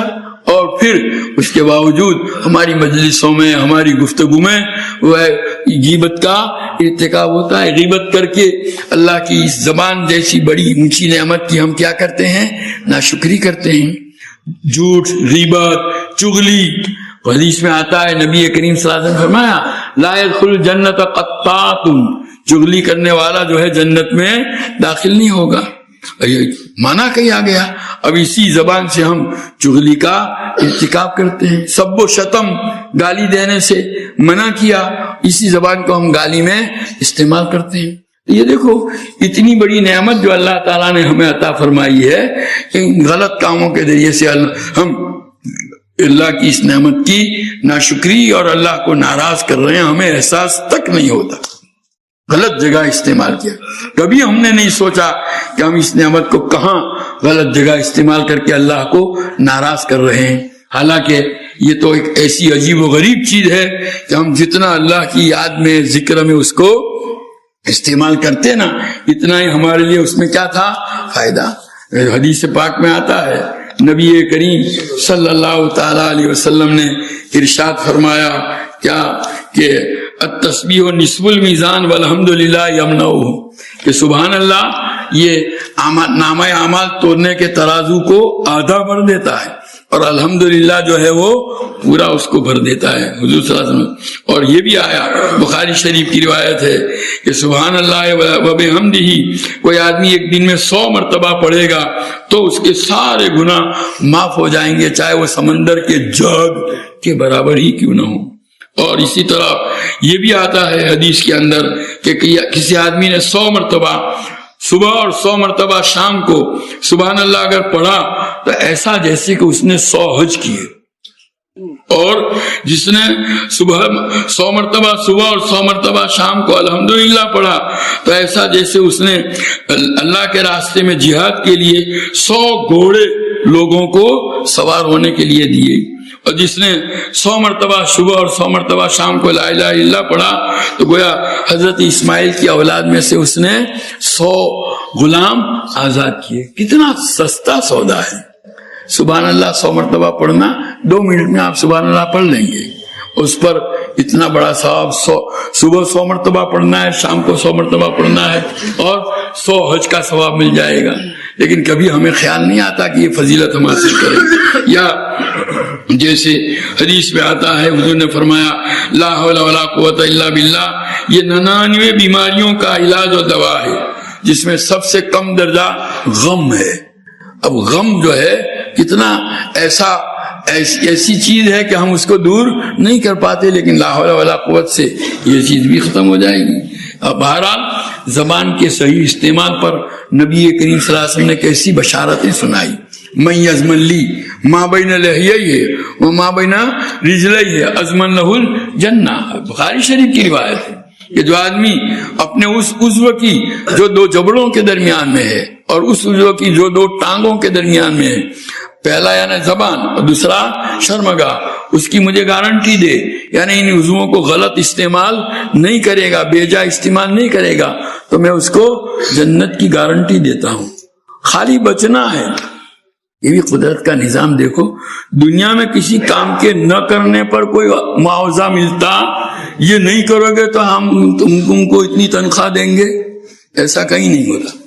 اور پھر اس کے باوجود ہماری مجلسوں میں، ہماری گفتگو میں وہ غیبت کا ارتکاب ہوتا ہے. غیبت کر کے اللہ کی اس زبان جیسی بڑی اونچی نعمت کی ہم کیا کرتے ہیں؟ ناشکری کرتے ہیں. جھوٹ، غیبت، چغلی. حدیث میں آتا ہے نبی کریم صلی اللہ علیہ وسلم فرمایا لا يدخل الجنت قطات، چغلی کرنے والا جو ہے جنت میں داخل نہیں ہوگا. مانا کیا گیا. اب اسی زبان سے ہم چغلی کا ارتکاب کرتے ہیں. سب و شتم، گالی دینے سے منع کیا، اسی زبان کو ہم گالی میں استعمال کرتے ہیں. یہ دیکھو اتنی بڑی نعمت جو اللہ تعالیٰ نے ہمیں عطا فرمائی ہے کہ غلط کاموں کے ذریعے سے ہم اللہ کی اس نعمت کی ناشکری اور اللہ کو ناراض کر رہے ہیں. ہمیں احساس تک نہیں ہوتا. غلط جگہ استعمال کیا. کبھی ہم نے نہیں سوچا کہ ہم اس نعمت کو کہاں غلط جگہ استعمال کر کے اللہ کو ناراض کر رہے ہیں. حالانکہ یہ تو ایک ایسی عجیب و غریب چیز ہے کہ ہم جتنا اللہ کی یاد میں، ذکر میں اس کو استعمال کرتے نا، اتنا ہی ہمارے لیے اس میں کیا تھا؟ فائدہ. حدیث پاک میں آتا ہے نبی کریم صلی اللہ تعالی علیہ وسلم نے ارشاد فرمایا کیا کہ التسبیح نصف المیزان والحمدللہ یمنعہ، کہ سبحان اللہ یہ نامہ اعمال توڑنے کے ترازو کو آدھا بھر دیتا ہے، اور الحمدللہ جو ہے وہ پورا اس کو بھر دیتا ہے. حضور صلی اللہ علیہ وسلم. اور یہ بھی آیا بخاری شریف کی روایت ہے کہ سبحان اللہ وبحمدہ کوئی آدمی ایک دن میں 100 مرتبہ پڑھے گا تو اس کے سارے گناہ معاف ہو جائیں گے، چاہے وہ سمندر کے جگ کے برابر ہی کیوں نہ ہو. اور اسی طرح یہ بھی آتا ہے حدیث کے اندر کہ کسی آدمی نے 100 مرتبہ صبح اور 100 مرتبہ شام کو سبحان اللہ اگر پڑھا تو ایسا جیسے کہ اس نے 100 حج کیے. اور جس نے 100 مرتبہ صبح اور 100 مرتبہ شام کو الحمدللہ پڑھا تو ایسا جیسے اس نے اللہ کے راستے میں جہاد کے لیے 100 گھوڑے لوگوں کو سوار ہونے کے لیے دیے. اور جس نے 100 مرتبہ صبح اور 100 مرتبہ شام کو لا الہ الا اللہ پڑھا تو گویا حضرت اسماعیل کی اولاد میں سے اس نے 100 غلام آزاد کیے. کتنا سستا سودا ہے. سبحان اللہ 100 مرتبہ پڑھنا، 2 منٹ میں آپ سبحان اللہ پڑھ لیں گے. اس پر اتنا بڑا ثواب. صبح 100 مرتبہ پڑھنا ہے، شام کو 100 مرتبہ پڑھنا ہے، اور 100 حج کا ثواب مل جائے گا. لیکن کبھی ہمیں خیال نہیں آتا کہ یہ فضیلت ہم حاصل کریں. یا جیسے حدیث میں آتا ہے حضور نے فرمایا لا حول ولا قوت الا باللہ، یہ 99 بیماریوں کا علاج و دوا ہے جس میں سب سے کم درجہ غم ہے. اب غم جو ہے کتنا ایسی چیز ہے کہ ہم اس کو دور نہیں کر پاتے، لیکن لا حول ولا قوت سے یہ چیز بھی ختم ہو جائے گی. بہرحال زبان کے صحیح استعمال پر نبی کریم صلی اللہ علیہ وسلم نے کیسی بشارتیں سنائی. من یضمن لی ما بین لحییہ و ما بین رجلیہ اضمن لہ الجنہ. بخاری شریف کی روایت ہے کہ جو آدمی اپنے اس عضو کی جو دو جبڑوں کے درمیان میں ہے اور اس عضو کی جو دو ٹانگوں کے درمیان میں ہے، پہلا یعنی زبان اور دوسرا شرمگاہ، اس کی مجھے گارنٹی دے، یعنی ان عضووں کو غلط استعمال نہیں کرے گا، بے جا استعمال نہیں کرے گا، تو میں اس کو جنت کی گارنٹی دیتا ہوں. خالی بچنا ہے. یہ بھی قدرت کا نظام دیکھو. دنیا میں کسی کام کے نہ کرنے پر کوئی معاوضہ ملتا، یہ نہیں کرو گے تو ہم تم کو اتنی تنخواہ دیں گے، ایسا کہیں نہیں ہوتا.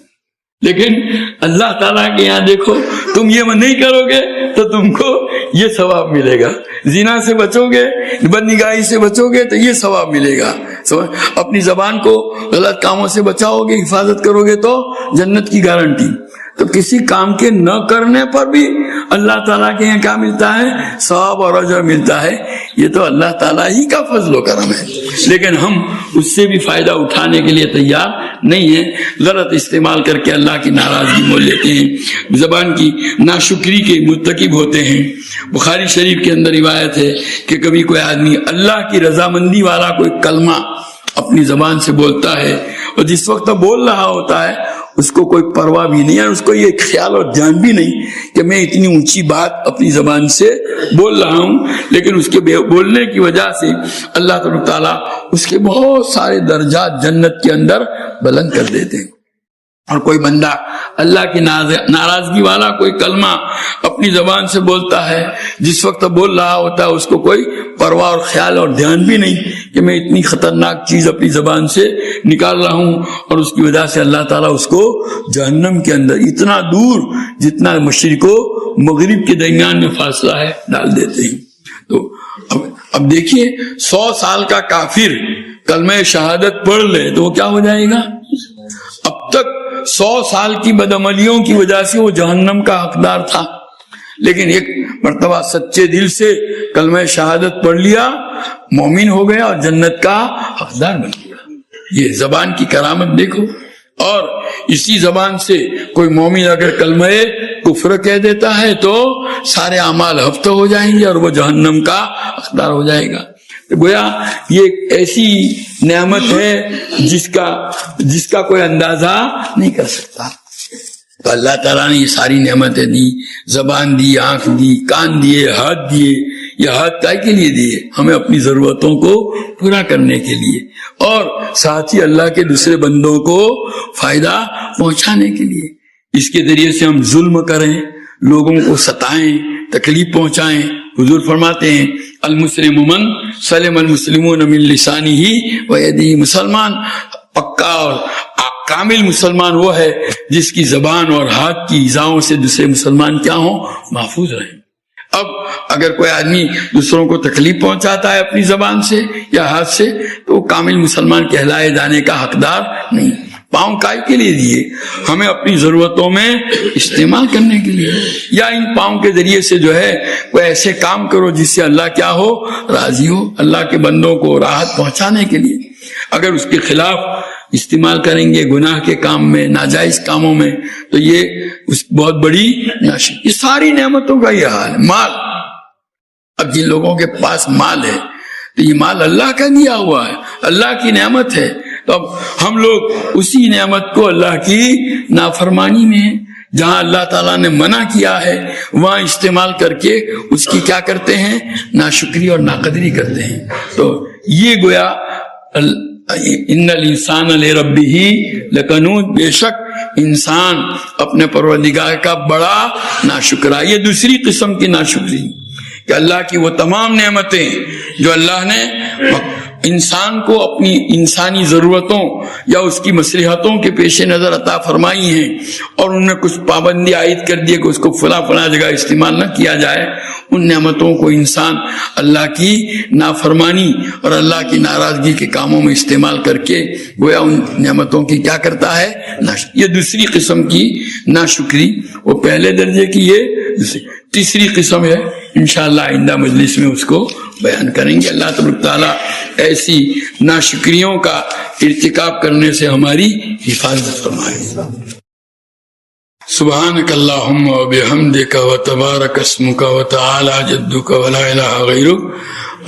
لیکن اللہ تعالیٰ کے یہاں دیکھو، تم یہ نہیں کرو گے تو تم کو یہ ثواب ملے گا. زنا سے بچو گے، بدنگاہی سے بچو گے تو یہ ثواب ملے گا. اپنی زبان کو غلط کاموں سے بچاؤ گے، حفاظت کرو گے تو جنت کی گارنٹی. تو کسی کام کے نہ کرنے پر بھی اللہ تعالیٰ کے یہاں کیا ملتا ہے؟ ثواب اور اجر ملتا ہے. یہ تو اللہ تعالیٰ ہی کا فضل و کرم ہے، لیکن ہم اس سے بھی فائدہ اٹھانے کے لیے تیار نہیں ہیں. غلط استعمال کر کے اللہ کی ناراضگی مول لیتے ہیں، زبان کی ناشکری کے مرتکب ہوتے ہیں. بخاری شریف کے اندر روایت ہے کہ کبھی کوئی آدمی اللہ کی رضامندی والا کوئی کلمہ اپنی زبان سے بولتا ہے، اور جس وقت بول رہا ہوتا ہے اس کو کوئی پرواہ بھی نہیں ہے، اس کو یہ خیال اور دھیان بھی نہیں کہ میں اتنی اونچی بات اپنی زبان سے بول رہا ہوں، لیکن اس کے بولنے کی وجہ سے اللہ تعالیٰ اس کے بہت سارے درجات جنت کے اندر بلند کر دیتے ہیں. اور کوئی بندہ اللہ کی ناراضگی والا کوئی کلمہ اپنی زبان سے بولتا ہے، جس وقت بول رہا ہوتا ہے اس کو کوئی پرواہ اور خیال اور دھیان بھی نہیں کہ میں اتنی خطرناک چیز اپنی زبان سے نکال رہا ہوں، اور اس کی وجہ سے اللہ تعالیٰ اس کو جہنم کے اندر اتنا دور جتنا مشرق و مغرب کے درمیان میں فاصلہ ہے ڈال دیتے ہیں. تو اب دیکھیے 100 سال کا کافر کلمہ شہادت پڑھ لے تو وہ کیا ہو جائے گا؟ اب تک 100 سال کی بدعملیوں کی وجہ سے وہ جہنم کا حقدار تھا، لیکن ایک مرتبہ سچے دل سے کلمہ شہادت پڑھ لیا، مومن ہو گیا اور جنت کا حقدار بن گیا. یہ زبان کی کرامت دیکھو. اور اسی زبان سے کوئی مومن اگر کلمہ کفر کہہ دیتا ہے تو سارے اعمال ہفتہ ہو جائیں گے اور وہ جہنم کا حقدار ہو جائے گا. گویا یہ ایک ایسی نعمت ہے جس کا کوئی اندازہ نہیں کر سکتا. تو اللہ تعالیٰ نے یہ ساری نعمتیں دی، زبان دی، آنکھ دی، کان دیے، ہاتھ دیے. یہ ہاتھ کائے کے لیے دیے؟ ہمیں اپنی ضرورتوں کو پورا کرنے کے لیے، اور ساتھ ہی اللہ کے دوسرے بندوں کو فائدہ پہنچانے کے لیے. اس کے ذریعے سے ہم ظلم کریں، لوگوں کو ستائیں، تکلیف پہنچائیں. حضور فرماتے ہیں المسلم من سلم المسلمون من لسانہ و یدہ. مسلمان پکا اور کامل مسلمان وہ ہے جس کی زبان اور ہاتھ کی ایذاؤں سے دوسرے مسلمان کیا ہوں؟ محفوظ رہیں. اب اگر کوئی آدمی دوسروں کو تکلیف پہنچاتا ہے اپنی زبان سے یا ہاتھ سے تو وہ کامل مسلمان کہلائے جانے کا حقدار نہیں. پاؤں کائے کے لیے دیے؟ ہمیں اپنی ضرورتوں میں استعمال کرنے کے لیے. یا ان پاؤں کے ذریعے سے جو ہے کوئی ایسے کام کرو جس سے اللہ کیا ہو؟ راضی ہو. اللہ کے بندوں کو راحت پہنچانے کے لیے. اگر اس کے خلاف استعمال کریں گے گناہ کے کام میں، ناجائز کاموں میں، تو یہ بہت بڑی یہ ساری نعمتوں کا یہ حال ہے. مال، اب جن لوگوں کے پاس مال ہے تو یہ مال اللہ کا دیا ہوا ہے، اللہ کی نعمت ہے. تو اب ہم لوگ اسی نعمت کو اللہ کی نافرمانی میں ہیں. جہاں اللہ تعالیٰ نے منع کیا ہے وہاں استعمال کر کے اس کی کیا کرتے ہیں؟ ناشکری اور ناقدری کرتے ہیں. تو یہ گویا ان الانسان لربہ لکنود، بے شک انسان اپنے پروردگار کا بڑا ناشکرا. یہ دوسری قسم کی ناشکری کہ اللہ کی وہ تمام نعمتیں جو اللہ نے انسان کو اپنی انسانی ضرورتوں یا اس کی مصلحتوں کے پیش نظر عطا فرمائی ہیں، اور انہوں نے کچھ پابندی عائد کر دی کہ اس کو فلاں جگہ استعمال نہ کیا جائے. ان نعمتوں کو انسان اللہ کی نافرمانی اور اللہ کی ناراضگی کے کاموں میں استعمال کر کے گویا ان نعمتوں کی کیا کرتا ہے؟ یہ دوسری قسم کی ناشکری. وہ پہلے درجے کی، یہ تیسری قسم ہے. انشاءاللہ آئندہ مجلس میں اس کو بیان کریں گے. اللہ تبارک تعالیٰ ایسی ناشکریوں کا ارتکاب کرنے سے ہماری حفاظت فرمائے. سبحانك اللهم وبحمدك وتبارك اسمك وتعالى جدك ولا إله غيرك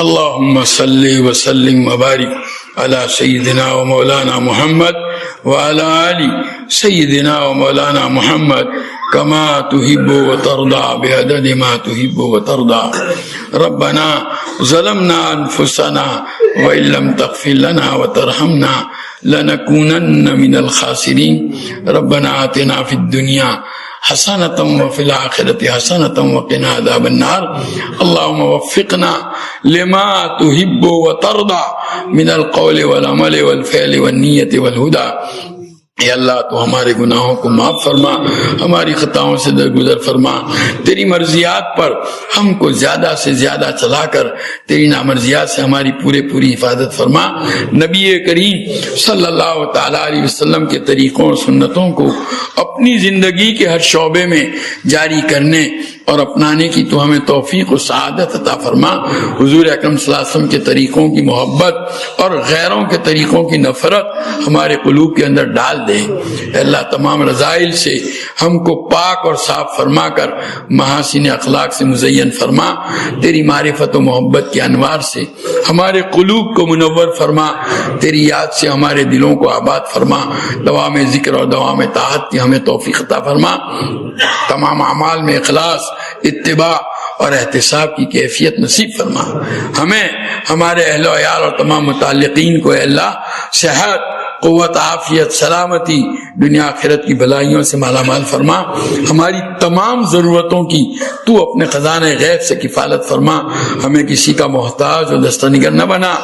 اللهم صل وسلم وبارك على سيدنا ومولانا محمد وعلى آل سيدنا ومولانا محمد كما تحب وترضى بعدد ما تحب وترضى ربنا ظلمنا أنفسنا وإن لم تغفر لنا وترحمنا لنكونن من الخاسرين ربنا آتنا في الدنيا حسنة وفي الآخرة حسنة وقنا عذاب النار اللهم وفقنا لما تحب وترضى من القول والعمل والفعل والنية والهدى اے اللہ تو ہمارے گناہوں کو معاف فرما، ہماری خطاؤں سے درگزر فرما، تیری مرضیات پر ہم کو زیادہ سے زیادہ چلا کر تیری نامرضیات سے ہماری پوری حفاظت فرما۔ نبی کریم صلی اللہ تعالیٰ علیہ وسلم کے طریقوں اور سنتوں کو اپنی زندگی کے ہر شعبے میں جاری کرنے اور اپنانے کی تو ہمیں توفیق و سعادت عطا فرما۔ حضور اکرم صلی اللہ علیہ وسلم کے طریقوں کی محبت اور غیروں کے طریقوں کی نفرت ہمارے قلوب کے اندر ڈال دے۔ اے اللہ تمام رذائل سے ہم کو پاک اور صاف فرما کر محاسن اخلاق سے مزین فرما، تیری معرفت و محبت کے انوار سے ہمارے قلوب کو منور فرما، تیری یاد سے ہمارے دلوں کو آباد فرما، دوام ذکر اور دوام طاعت کی ہمیں توفیق عطا فرما، تمام اعمال میں اخلاص، اتباع اور احتساب کی کیفیت نصیب فرما، ہمیں ہمارے اہل و عیال اور تمام متعلقین کو اے اللہ صحت، قوت، عافیت، سلامتی، دنیا آخرت کی بھلائیوں سے مالا مال فرما، ہماری تمام ضرورتوں کی تو اپنے خزانہ غیب سے کفالت فرما، ہمیں کسی کا محتاج اور دستنگر نہ بنا،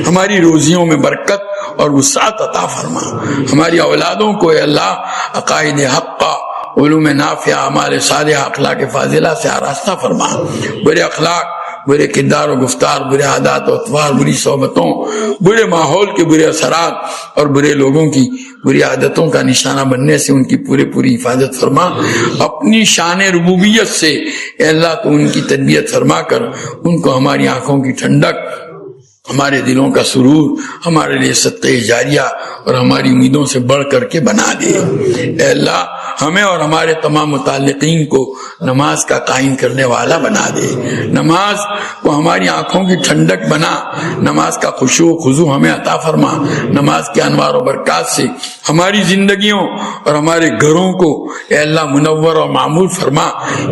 ہماری روزیوں میں برکت اور وسعت عطا فرما، ہماری اولادوں کو اے اللہ عقائد حقہ، علوم نافعہ، اعمال صالحہ، اخلاق فاضلہ سے آراستہ فرما، برے اخلاق، برے کردار و گفتار، برے عادات و اطوار، بری صحبتوں، برے ماحول کے برے اثرات اور برے لوگوں کی بری عادتوں کا نشانہ بننے سے ان کی پوری حفاظت فرما، اپنی شان ربوبیت سے اے اللہ تو ان کی تربیت فرما کر ان کو ہماری آنکھوں کی ٹھنڈک، ہمارے دلوں کا سرور، ہمارے لیے صدقہ جاریہ اور ہماری امیدوں سے بڑھ کر کے بنا دے۔ اے اللہ ہمیں اور ہمارے تمام متعلقین کو نماز کا قائم کرنے والا بنا دے، نماز کو ہماری آنکھوں کی ٹھنڈک بنا، نماز کا خشوع و خضوع ہمیں عطا فرما، نماز کے انوار و برکات سے ہماری زندگیوں اور ہمارے گھروں کو اے اللہ منور اور معمور فرما،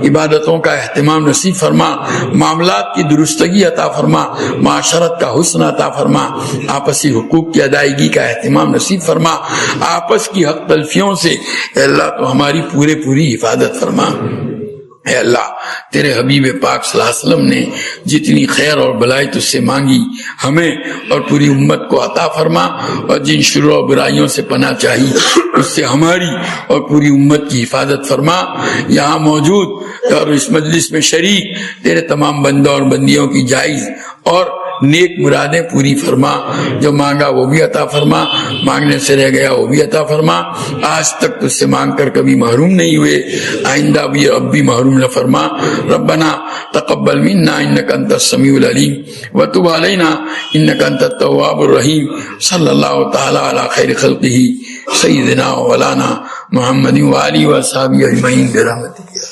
عبادتوں کا اہتمام نصیب فرما، معاملات کی درستگی عطا فرما، معاشرت کا حسن عطا فرما، آپسی حقوق کی ادائیگی کا اہتمام نصیب فرما، آپس کی حق تلفیوں سے اے اللہ تو ہماری پوری حفاظت فرما۔ اے اللہ تیرے حبیب پاک صلی اللہ علیہ وسلم نے جتنی خیر اور بلائی تجھ سے مانگی ہمیں اور پوری امت کو عطا فرما، اور جن شرور و برائیوں سے پناہ چاہی اس سے ہماری اور پوری امت کی حفاظت فرما۔ یہاں موجود اور اس مجلس میں شریک تیرے تمام بندوں اور بندیوں کی جائز اور نیک مرادیں پوری فرما، جو مانگا وہ بھی عطا فرما، مانگنے سے رہ گیا وہ بھی عطا فرما، آج تک تجھ سے مانگ کر کبھی محروم نہیں ہوئے، آئندہ بھی اب بھی محروم نہ فرما۔ ربنا تقبل منا انک انت السمیع العلیم وتب علینا انک انت التواب الرحیم، صلی اللہ تعالی علی خیر خلقہ سیدنا و مولانا محمد و آلہ و صحابہ اجمعین برحمتک۔